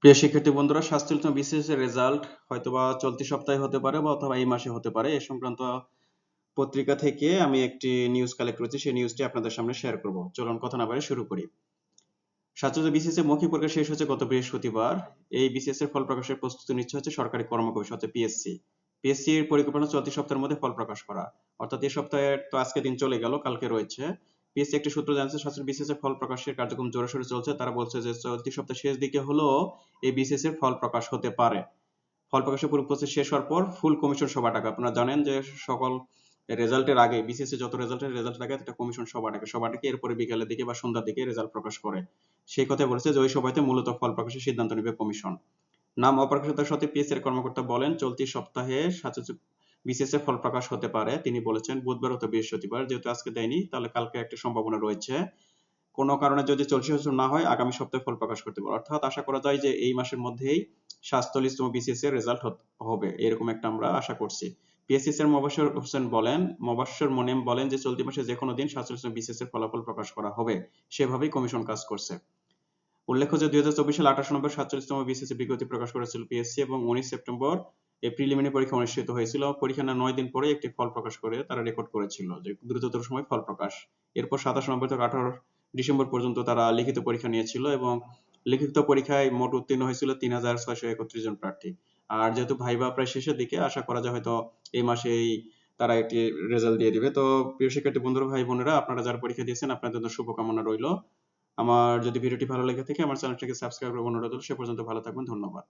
প্রিয় শিক্ষার্থী বন্ধুরা, শাস্ত্রীয় বিসিএস এর রেজাল্ট হয়তোবা চলতি সপ্তাহে হতে পারে বা অথবা এই মাসে হতে পারে। এ সংক্রান্ত পত্রিকা থেকে আমি একটি নিউজ কালেক্ট করেছি, সেই নিউজটি আপনাদের সামনে শেয়ার করব। চলুন কথা না বাড়িয়ে শুরু করি। শাস্ত্রীয় বিসিএস এর মৌখিক পরীক্ষা শেষ হচ্ছে গত বৃহস্পতিবার। এই বিসিএস এর ফল প্রকাশের প্রস্তুতি নিচ্ছে হচ্ছে সরকারি কর্ম কমিশন, হচ্ছে পিএসসি। পিএসসি এর পরিকল্পনা চলতি সপ্তাহের মধ্যে ফল প্রকাশ করা, অর্থাৎ এই সপ্তাহে তো আজকে দিন চলে গেল, কালকে রয়েছে। পিএসসি একটি সূত্র জানাচ্ছে শাস্ত্রীয় বিসিএস এর ফল প্রকাশের কার্যক্রম জোরাসোরে চলছে। তারা বলছে যে চলতি সপ্তাহের শেষ দিকে হলেও এই বিসিএস এর ফল প্রকাশ হতে পারে। ফল প্রকাশের পুরো প্রসেস শেষ হওয়ার পর ফুল কমিশন সভা ডাকা। আপনারা জানেন যে সকল রেজাল্টের আগে বিসিএস যত রেজাল্ট লাগে একটা কমিশন সভা ডাকে। সভা ডেকে এরপরে বিকালের দিকে বা সন্ধ্যার দিকে রেজাল্ট প্রকাশ করে। সেই কথাই বলেছে যে ওই সভাতে মূলত ফল প্রকাশের সিদ্ধান্ত নেবে কমিশন। নাম অপ্রকাশিত সত্ত্বে পিএসসি এর কর্মকর্তা বলেন, চলতি সপ্তাহে বিসিএস এর ফল প্রকাশ হতে পারে। তিনি বলেছেন বুধবার অথবা বৃহস্পতিবার, যেহেতু আজকে দেয়নি তাহলে কালকে একটা সম্ভাবনা রয়েছে। কোনো কারণে যদি চলতি সপ্তাহে না হয় আগামী সপ্তাহে ফল প্রকাশ করতে পারে। অর্থাৎ আশা করা যায় যে এই মাসের মধ্যেই ৪৭তম বিসিএস এর রেজাল্ট হবে, এরকম একটা আমরা আশা করছি। পিএসসি এর মোবাশ্বের মোনেম বলেন যে চলতি মাসে যে কোনো দিন ৪৭তম বিসিএস এর ফলাফল প্রকাশ করা হবে, সেভাবেই কমিশন কাজ করছে। উল্লেখ্য যে ২০২৪ সালে ২৮ নভেম্বর ৪৭তম বিসিএস এর বিজ্ঞপ্তি প্রকাশ করেছিল পিএসসি এবং ১৯ সেপ্টেম্বর এই প্রিলিমিনারি পরীক্ষা অনুষ্ঠিত হয়েছিল। পরীক্ষা নেওয়ার ৯ দিন পরে একটি ফল প্রকাশ করে তারা রেকর্ড করেছিল যে দ্রুততর সময় ফল প্রকাশ। এরপর ২৭ নভেম্বর থেকে ১৮ ডিসেম্বর পর্যন্ত তারা লিখিত পরীক্ষা নিয়েছিল এবং লিখিত পরীক্ষায় মোট উত্তীর্ণ হয়েছিল ৩৬৩১ জন প্রার্থী। আর যেহেতু ভাইবা প্রায় শেষের দিকে, আশা করা যায় হয়তো এই মাসেই তারা একটি রেজাল্ট দিয়ে দিবে। তো প্রিয় শিক্ষার্থী বন্ধুরা, ভাই বোনেরা, আপনারা যারা পরীক্ষা দিয়েছেন আপনাদের জন্য শুভকামনা রইল। আমার যদি ভিডিওটি ভালো লেগে থাকে আমার চ্যানেলটিকে সাবস্ক্রাইব করার অনুরোধ রইল। সে পর্যন্ত ভালো থাকবেন। ধন্যবাদ।